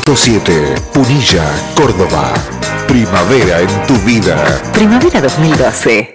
100.7 Punilla, Córdoba. Primavera en tu vida. Primavera 2012.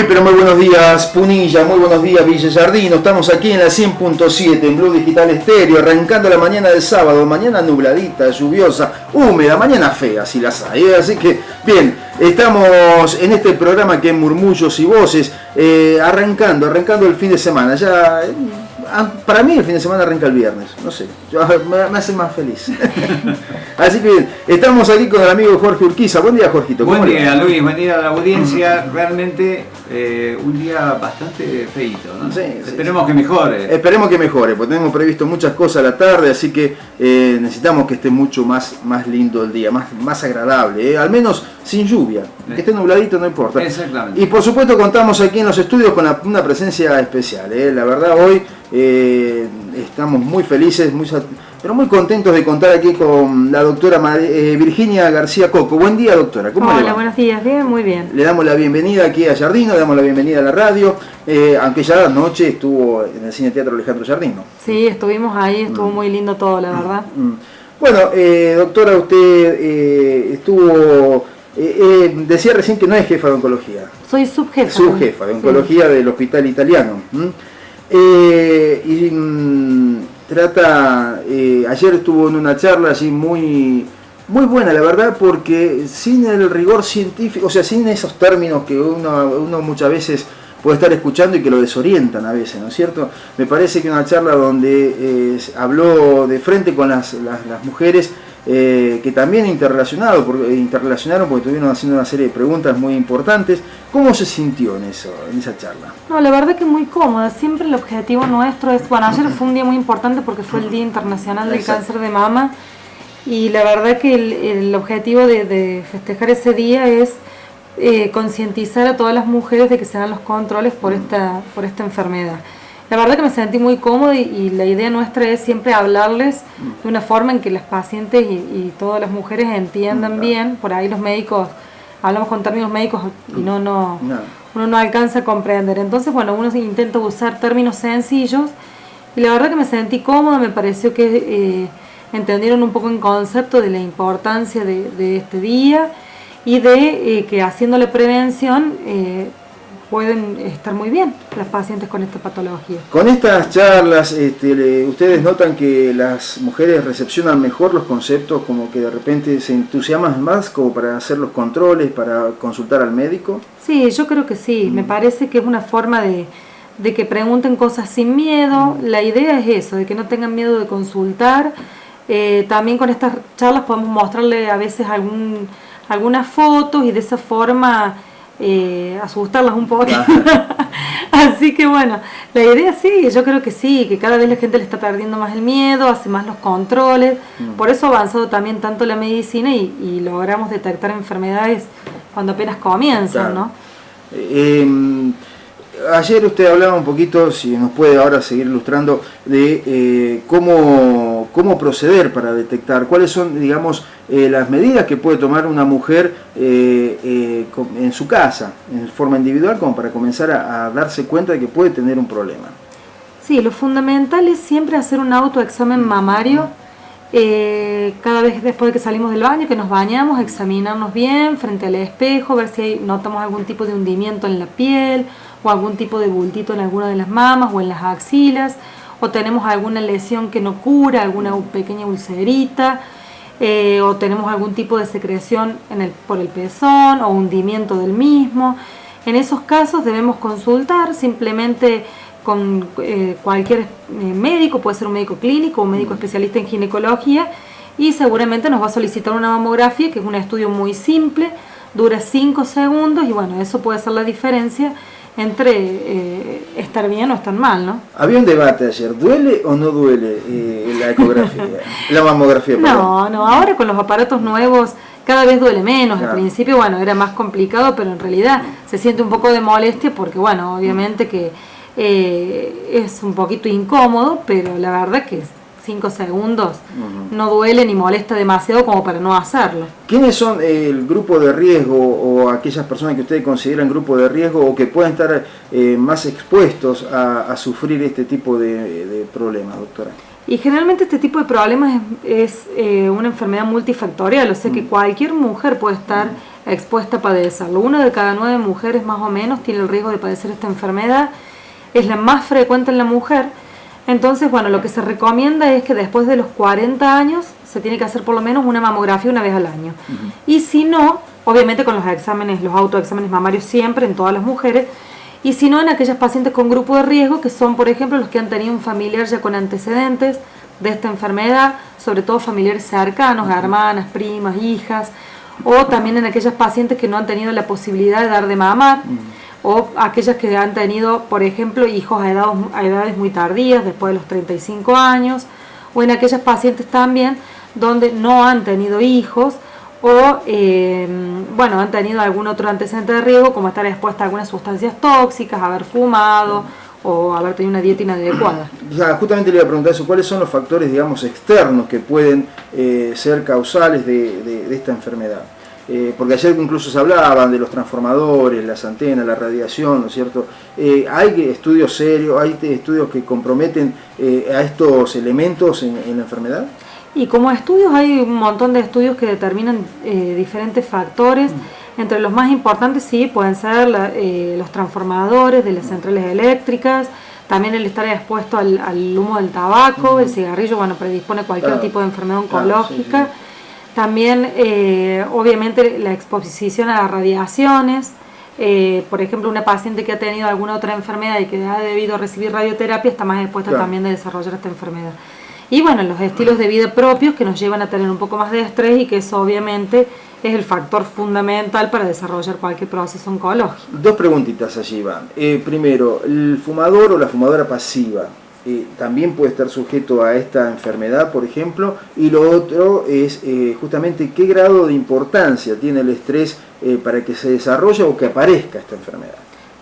Pero muy buenos días Punilla, muy buenos días Villa Giardino. Estamos aquí en la 100.7 en Blue Digital Estéreo, arrancando la mañana del sábado, mañana nubladita, lluviosa, húmeda, mañana fea si las hay, así que bien, estamos en este programa que es Murmullos y Voces, arrancando el fin de semana. Ya para mí el fin de semana arranca el viernes, no sé, me hace más feliz. Así que bien, estamos aquí con el amigo Jorge Urquiza. Buen día, Jorgito. Buen día, Luis, buen día a la audiencia. Realmente un día bastante feíto, ¿no? Sí, Esperemos que mejore. Esperemos que mejore, porque tenemos previsto muchas cosas a la tarde, así que necesitamos que esté mucho más lindo el día, más agradable, al menos sin lluvia. Que esté nubladito no importa. Exactamente. Y por supuesto contamos aquí en los estudios con una presencia especial. La verdad hoy estamos muy felices, pero muy contentos de contar aquí con la doctora Virginia García Coco. Buen día, doctora. ¿Cómo le va? Hola, buenos días. Bien, muy bien. Le damos la bienvenida aquí a Giardino, le damos la bienvenida a la radio, aunque ya anoche estuvo en el Cine Teatro Alejandro Giardino. Sí, estuvimos ahí, estuvo muy lindo todo, la verdad. Bueno, doctora, usted estuvo... decía recién que no es jefa de oncología. Soy subjefa. Subjefa de oncología del Hospital Italiano. Ayer estuvo en una charla así muy buena, la verdad, porque sin el rigor científico, o sea, sin esos términos que uno muchas veces puede estar escuchando y que lo desorientan a veces, ¿no es cierto? Me parece que una charla donde habló de frente con las mujeres, que también interrelacionaron porque estuvieron haciendo una serie de preguntas muy importantes. ¿Cómo se sintió en esa charla? No, la verdad que muy cómoda. Siempre el objetivo nuestro es, bueno, ayer fue un día muy importante porque fue el Día Internacional del Cáncer de Mama, y la verdad que el objetivo de festejar ese día es concientizar a todas las mujeres de que se dan los controles por esta enfermedad. La verdad que me sentí muy cómoda y la idea nuestra es siempre hablarles de una forma en que las pacientes y todas las mujeres entiendan bien. Por ahí los médicos, hablamos con términos médicos y uno no alcanza a comprender. Entonces, bueno, uno intenta usar términos sencillos y la verdad que me sentí cómoda, me pareció que entendieron un poco en concepto de la importancia de este día y de que haciéndole prevención pueden estar muy bien las pacientes con esta patología. Con estas charlas, ¿ustedes notan que las mujeres recepcionan mejor los conceptos, como que de repente se entusiasman más como para hacer los controles, para consultar al médico? Sí, yo creo que sí. Me parece que es una forma de que pregunten cosas sin miedo. La idea es eso, de que no tengan miedo de consultar. También con estas charlas podemos mostrarle a veces algunas fotos y de esa forma asustarlas un poco. Así que bueno, la idea sí, yo creo que sí, que cada vez la gente le está perdiendo más el miedo, hace más los controles. Por eso ha avanzado también tanto la medicina y logramos detectar enfermedades cuando apenas comienzan, claro. ¿No? Ayer usted hablaba un poquito, si nos puede ahora seguir ilustrando, de cómo proceder para detectar, cuáles son, digamos, las medidas que puede tomar una mujer en su casa, en forma individual, como para comenzar a darse cuenta de que puede tener un problema. Sí, lo fundamental es siempre hacer un autoexamen mamario, cada vez después de que salimos del baño, que nos bañamos, examinarnos bien frente al espejo, ver si notamos algún tipo de hundimiento en la piel, o algún tipo de bultito en alguna de las mamas o en las axilas, o tenemos alguna lesión que no cura, alguna pequeña ulcerita, o tenemos algún tipo de secreción por el pezón o hundimiento del mismo. En esos casos debemos consultar simplemente con cualquier médico, puede ser un médico clínico o un médico especialista en ginecología, y seguramente nos va a solicitar una mamografía, que es un estudio muy simple, dura 5 segundos y bueno, eso puede ser la diferencia entre estar bien o estar mal, ¿no? Había un debate ayer, ¿duele o no duele la ecografía? La mamografía, perdón. No, ahora con los aparatos nuevos cada vez duele menos. Claro. Al principio, bueno, era más complicado, pero en realidad se siente un poco de molestia porque, bueno, obviamente que es un poquito incómodo, pero la verdad que 5 segundos no duele ni molesta demasiado como para no hacerlo. ¿Quiénes son el grupo de riesgo o aquellas personas que ustedes consideran grupo de riesgo o que pueden estar más expuestos a sufrir este tipo de problemas, doctora? Y generalmente este tipo de problemas es una enfermedad multifactorial, o sea que cualquier mujer puede estar expuesta a padecerlo. 1 de cada 9 mujeres más o menos tiene el riesgo de padecer esta enfermedad, es la más frecuente en la mujer. Entonces, bueno, lo que se recomienda es que después de los 40 años se tiene que hacer por lo menos una mamografía una vez al año. Y si no, obviamente con los exámenes, los autoexámenes mamarios siempre en todas las mujeres, y si no en aquellas pacientes con grupo de riesgo, que son, por ejemplo, los que han tenido un familiar ya con antecedentes de esta enfermedad, sobre todo familiares cercanos, hermanas, primas, hijas, o también en aquellas pacientes que no han tenido la posibilidad de dar de mamar, o aquellas que han tenido, por ejemplo, hijos a edades muy tardías, después de los 35 años, o en aquellas pacientes también donde no han tenido hijos, o bueno, han tenido algún otro antecedente de riesgo, como estar expuesta a algunas sustancias tóxicas, haber fumado, o haber tenido una dieta inadecuada. Ya, justamente le iba a preguntar eso, ¿cuáles son los factores, digamos, externos que pueden ser causales de esta enfermedad? Porque ayer incluso se hablaban de los transformadores, las antenas, la radiación, ¿no es cierto? ¿Hay estudios serios, hay estudios que comprometen a estos elementos en la enfermedad? Y como estudios hay un montón de estudios que determinan diferentes factores. Entre los más importantes sí pueden ser los transformadores de las centrales eléctricas, también el estar expuesto al humo del tabaco, el cigarrillo, bueno, predispone a cualquier tipo de enfermedad oncológica. Sí. También, obviamente, la exposición a las radiaciones. Por ejemplo, una paciente que ha tenido alguna otra enfermedad y que ha debido recibir radioterapia está más expuesta también de desarrollar esta enfermedad. Y bueno, los estilos de vida propios que nos llevan a tener un poco más de estrés y que eso obviamente es el factor fundamental para desarrollar cualquier proceso oncológico. 2 preguntitas allí van. Primero, ¿el fumador o la fumadora pasiva también puede estar sujeto a esta enfermedad, por ejemplo? Y lo otro es justamente qué grado de importancia tiene el estrés para que se desarrolle o que aparezca esta enfermedad.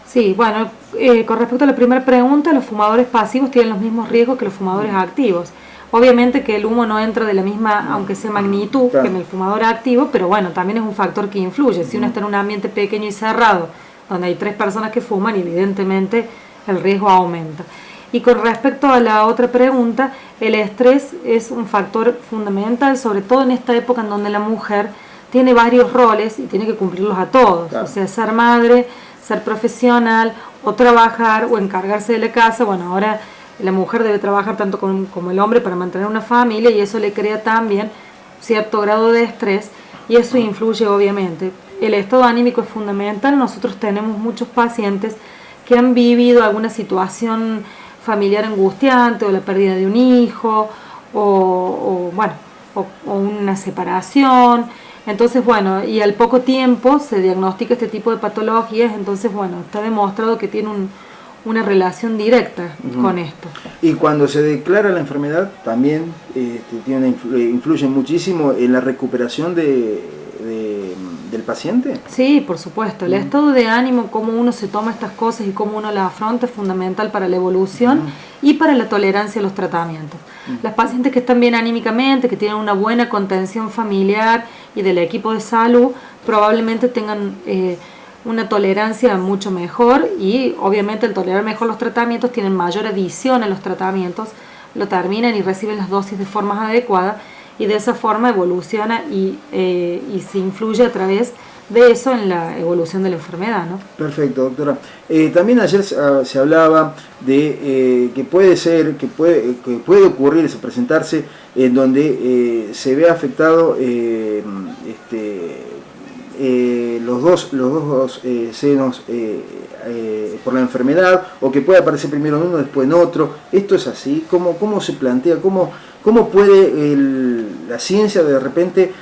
Sí, bueno, con respecto a la primera pregunta, los fumadores pasivos tienen los mismos riesgos que los fumadores activos. Obviamente que el humo no entra de la misma, aunque sea magnitud, que en el fumador activo, pero bueno, también es un factor que influye. Si uno está en un ambiente pequeño y cerrado, donde hay 3 personas que fuman, evidentemente el riesgo aumenta. Y con respecto a la otra pregunta, el estrés es un factor fundamental, sobre todo en esta época en donde la mujer tiene varios roles y tiene que cumplirlos a todos. Claro. O sea, ser madre, ser profesional, o trabajar, o encargarse de la casa. Bueno, ahora la mujer debe trabajar tanto como el hombre para mantener una familia y eso le crea también cierto grado de estrés y eso influye obviamente. El estado anímico es fundamental. Nosotros tenemos muchos pacientes que han vivido alguna situación familiar angustiante o la pérdida de un hijo o una separación. Entonces, bueno, y al poco tiempo se diagnostica este tipo de patologías, entonces, bueno, está demostrado que tiene una relación directa con esto. Y cuando se declara la enfermedad también influye muchísimo en la recuperación del paciente. Sí, por supuesto. El estado de ánimo, cómo uno se toma estas cosas y cómo uno las afronta es fundamental para la evolución y para la tolerancia a los tratamientos. Las pacientes que están bien anímicamente, que tienen una buena contención familiar y del equipo de salud, probablemente tengan una tolerancia mucho mejor y obviamente al tolerar mejor los tratamientos tienen mayor adición a los tratamientos, lo terminan y reciben las dosis de forma adecuada y de esa forma evoluciona y se influye a través de eso en la evolución de la enfermedad, ¿no? Perfecto, doctora. También ayer se hablaba de que puede ocurrir, presentarse en donde se ve afectado los dos senos por la enfermedad, o que puede aparecer primero en uno, después en otro. ¿Esto es así? ¿Cómo se plantea? ¿Cómo puede la ciencia de repente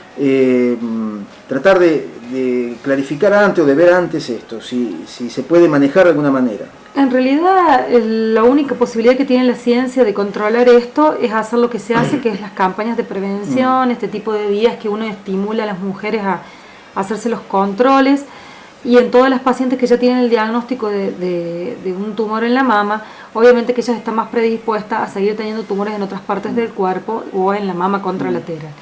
tratar de clarificar antes o de ver antes esto, si se puede manejar de alguna manera. En realidad, la única posibilidad que tiene la ciencia de controlar esto es hacer lo que se hace, que es las campañas de prevención, este tipo de días que uno estimula a las mujeres a hacerse los controles, y en todas las pacientes que ya tienen el diagnóstico de un tumor en la mama, obviamente que ellas están más predispuestas a seguir teniendo tumores en otras partes del cuerpo o en la mama contralateral.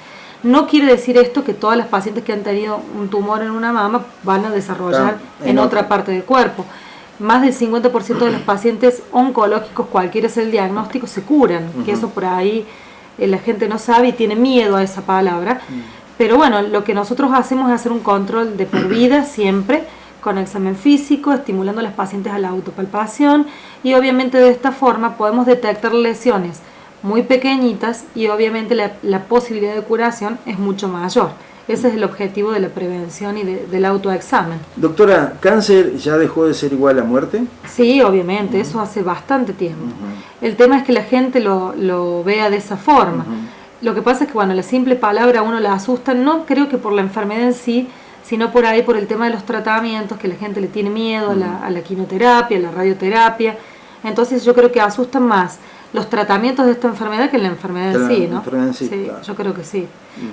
No quiere decir esto que todas las pacientes que han tenido un tumor en una mama van a desarrollar en otra parte del cuerpo. Más del 50% de los pacientes oncológicos, cualquiera sea el diagnóstico, se curan, que eso por ahí la gente no sabe y tiene miedo a esa palabra. Pero bueno, lo que nosotros hacemos es hacer un control de por vida siempre, con examen físico, estimulando a las pacientes a la autopalpación, y obviamente de esta forma podemos detectar lesiones muy pequeñitas y obviamente la posibilidad de curación es mucho mayor. Ese es el objetivo de la prevención y del autoexamen. Doctora, ¿cáncer ya dejó de ser igual a muerte? Sí, obviamente, eso hace bastante tiempo. El tema es que la gente lo vea de esa forma. Lo que pasa es que, bueno, la simple palabra a uno la asusta, no creo que por la enfermedad en sí, sino por ahí por el tema de los tratamientos, que la gente le tiene miedo a la quimioterapia, a la radioterapia. Entonces yo creo que asustan más los tratamientos de esta enfermedad que la enfermedad en sí, ¿no? Sí, claro. Yo creo que sí.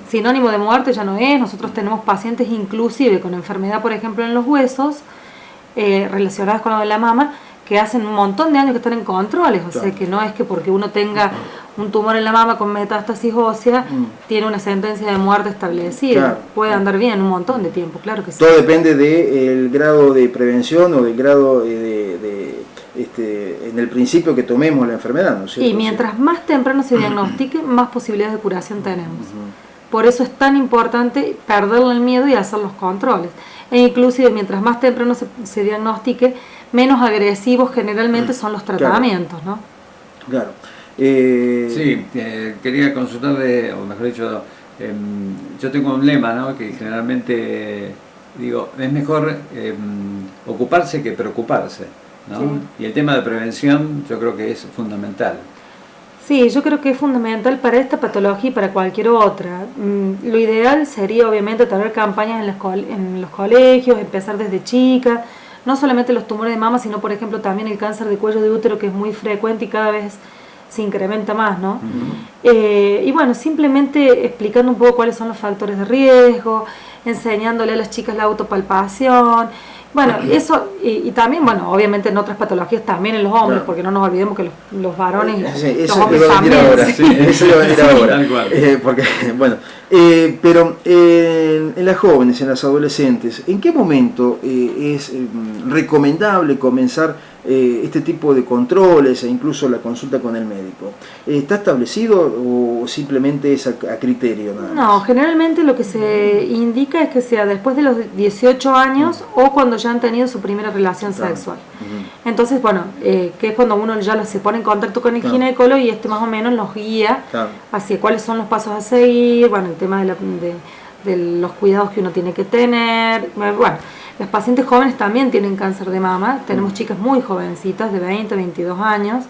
Sinónimo de muerte ya no es. Nosotros tenemos pacientes inclusive con enfermedad, por ejemplo, en los huesos, relacionadas con lo de la mama, que hacen un montón de años que están en controles. O sea, que no es que porque uno tenga un tumor en la mama con metástasis ósea, tiene una sentencia de muerte establecida. Claro. Puede andar bien un montón de tiempo, claro que sí. Todo depende del grado de prevención o del grado en el principio que tomemos la enfermedad, ¿no es cierto? Y mientras más temprano se diagnostique, más posibilidades de curación tenemos. Por eso es tan importante perderle el miedo y hacer los controles. E inclusive mientras más temprano se diagnostique, menos agresivos generalmente son los tratamientos, ¿no? Claro. Sí, quería consultarle, o mejor dicho, yo tengo un lema, ¿no? Que generalmente digo, es mejor ocuparse que preocuparse, ¿no? Sí. Y el tema de prevención yo creo que es fundamental. Sí, yo creo que es fundamental para esta patología y para cualquier otra. Lo ideal sería obviamente tener campañas en los colegios, empezar desde chica, no solamente los tumores de mama, sino por ejemplo también el cáncer de cuello de útero, que es muy frecuente y cada vez se incrementa más, ¿no? Y bueno, simplemente explicando un poco cuáles son los factores de riesgo, enseñándole a las chicas la autopalpación. Bueno, eso, y también, bueno, obviamente en otras patologías también en los hombres, porque no nos olvidemos que los varones y los hombres también. Eso iba a venir ahora. Tal cual. Porque, bueno, pero en las jóvenes, en las adolescentes, ¿en qué momento es recomendable comenzar este tipo de controles e incluso la consulta con el médico? ¿Está establecido o simplemente es a criterio? Nada más? No, generalmente lo que se indica es que sea después de los 18 años o cuando ya han tenido su primera relación sexual. Entonces, bueno, que es cuando uno ya se pone en contacto con el ginecólogo y más o menos los guía hacia cuáles son los pasos a seguir, bueno, el tema de los cuidados que uno tiene que tener. Bueno, las pacientes jóvenes también tienen cáncer de mama, tenemos chicas muy jovencitas de 20, 22 años,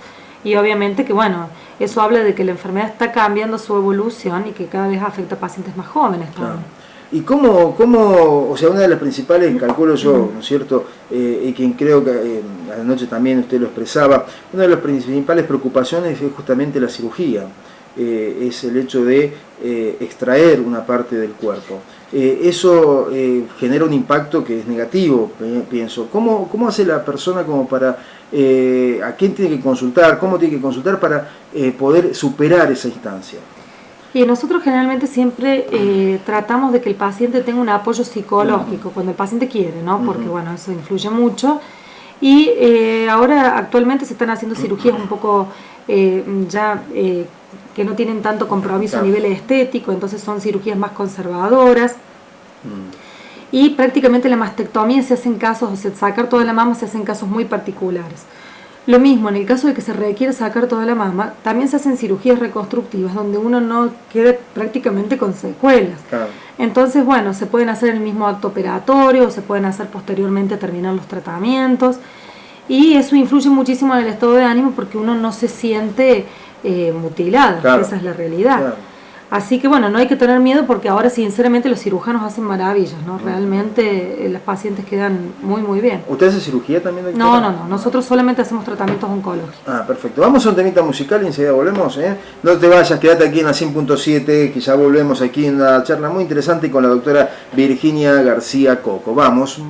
y obviamente que, bueno, eso habla de que la enfermedad está cambiando su evolución y que cada vez afecta a pacientes más jóvenes también. ¿Y cómo, o sea, una de las principales, calculo yo, ¿no es cierto?, y quien creo que anoche también usted lo expresaba, una de las principales preocupaciones es justamente la cirugía, es el hecho de extraer una parte del cuerpo. Eso genera un impacto que es negativo, pienso. ¿Cómo hace la persona como para, a quién tiene que consultar, cómo tiene que consultar para poder superar esa instancia? Y nosotros generalmente siempre tratamos de que el paciente tenga un apoyo psicológico, cuando el paciente quiere, ¿no? Porque bueno, eso influye mucho. Y ahora actualmente se están haciendo cirugías un poco que no tienen tanto compromiso a nivel estético, entonces son cirugías más conservadoras. Y prácticamente la mastectomía se hace en casos, o sea, sacar toda la mama se hace en casos muy particulares. Lo mismo, en el caso de que se requiere sacar toda la mama, también se hacen cirugías reconstructivas donde uno no queda prácticamente con secuelas. Entonces, bueno, se pueden hacer el mismo acto operatorio, o se pueden hacer posteriormente a terminar los tratamientos, y eso influye muchísimo en el estado de ánimo porque uno no se siente mutilada, esa es la realidad. Así que bueno, no hay que tener miedo porque ahora sinceramente los cirujanos hacen maravillas, ¿no? Realmente las pacientes quedan muy muy bien. ¿Usted hace cirugía también, doctora? No, nosotros solamente hacemos tratamientos oncológicos. Ah, perfecto. Vamos a un temita musical y enseguida volvemos, ¿eh? No te vayas, quédate aquí en la 100.7, que ya volvemos aquí en una charla muy interesante con la doctora Virginia García Coco. Vamos.